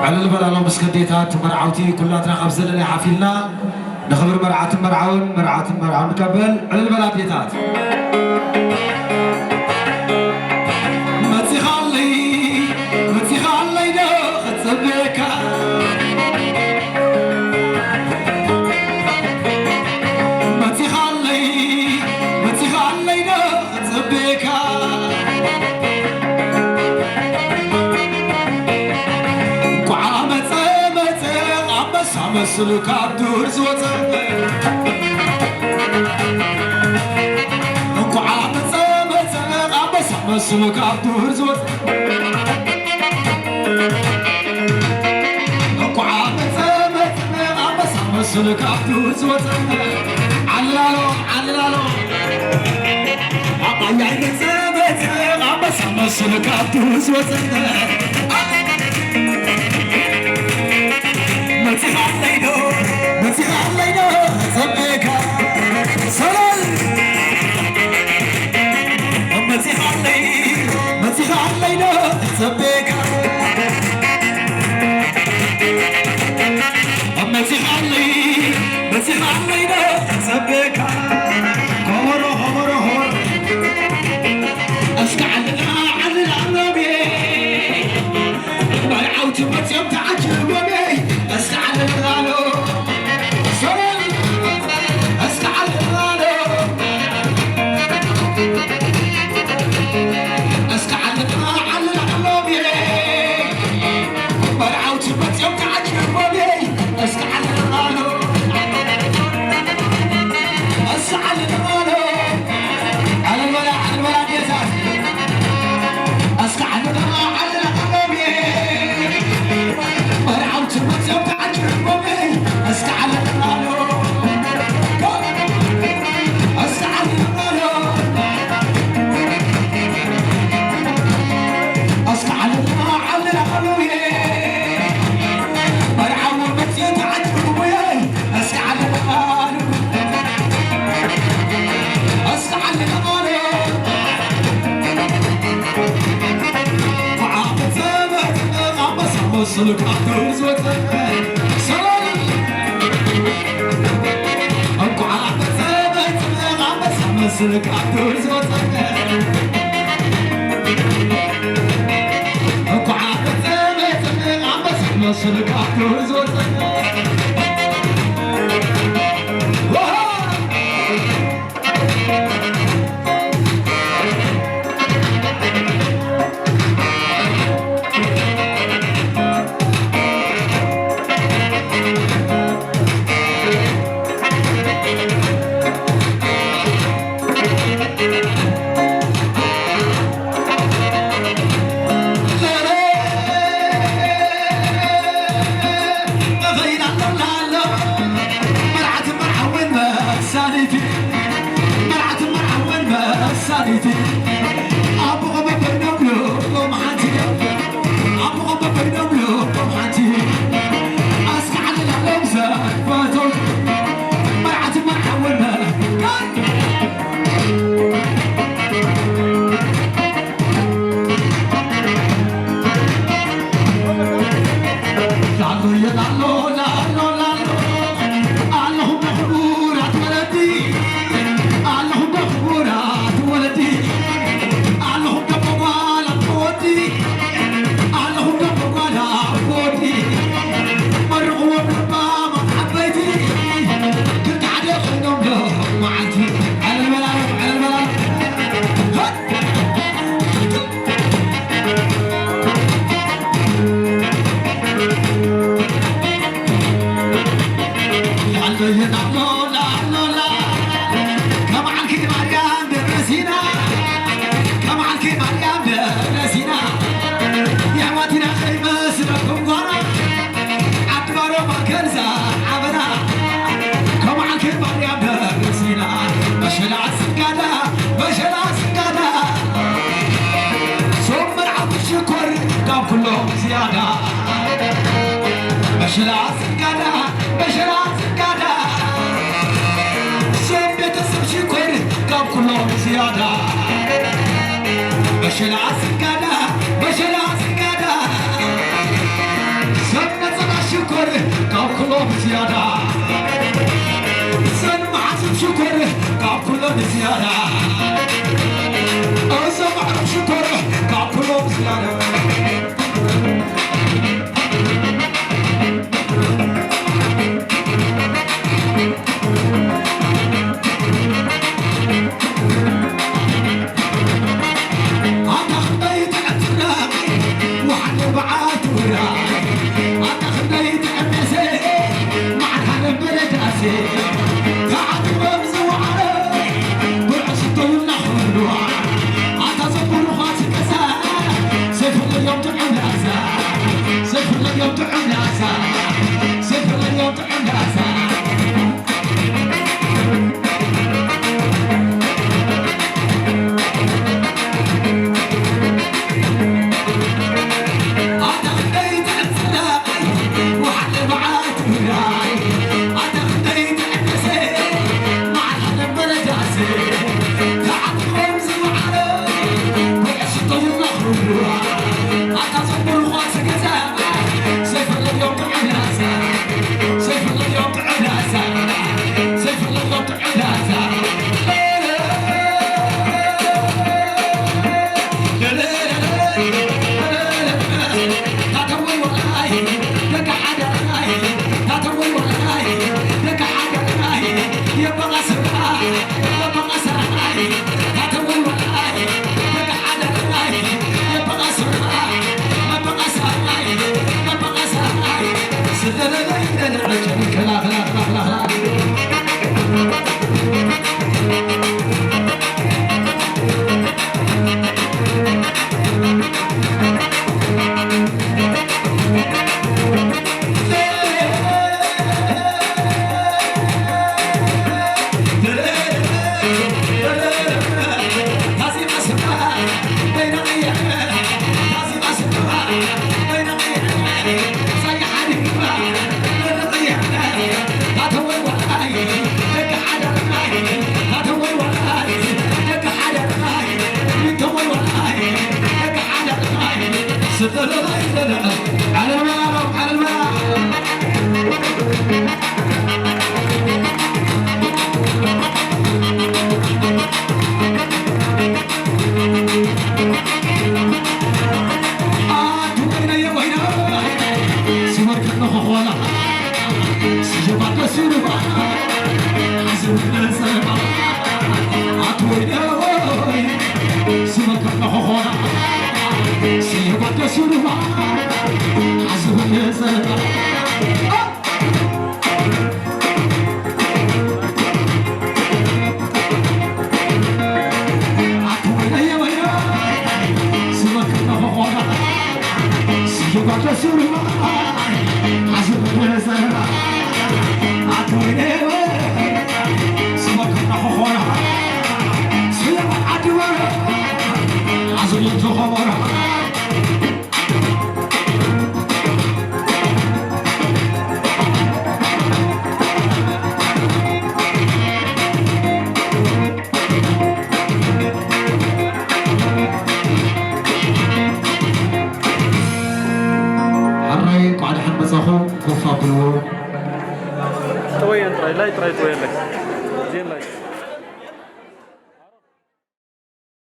على البلالة مسكديتات مرعوتي كلاتنا خبزة لنا حافلنا نخبر مرعات مرعون نقبل على البلاديتات ما تخلي ناخذ سبيكا ما تخلي ناخذ سبيكا مسلك عبدور زوزة نكو عامل زمت عبس مسلك عبدور زوزة نكو عامل زمت عبس مسلك عبدور زوزة علالو عطايا زمت عبس مسلك عبدور زوزة متخلينو زبيكا سلال متخلينو زبيكا متخلينو زبيكا هورو اسكعلنا على العربي ما يعود متيم تعجبني اسكعلنا مسلك عبدور زوزة سلام أنكو عبد ثابت عبس مسلك عبدور زوزة أنكو عبد ثابت عبس مسلك عبدور زوزة بشلاس قادا سم بيتسب شكر قام كلهم زيادة بشلاس قادا زيادة أسمع شكر كلهم زيادة على الماء على الماء توينا يا وينا سمر كنا خوانا سجبات سيروا حزبنا سلام توينا سمر كنا خوانا سجبات سيروا حزبنا سلام توين لايت رايت وين لك زين لايت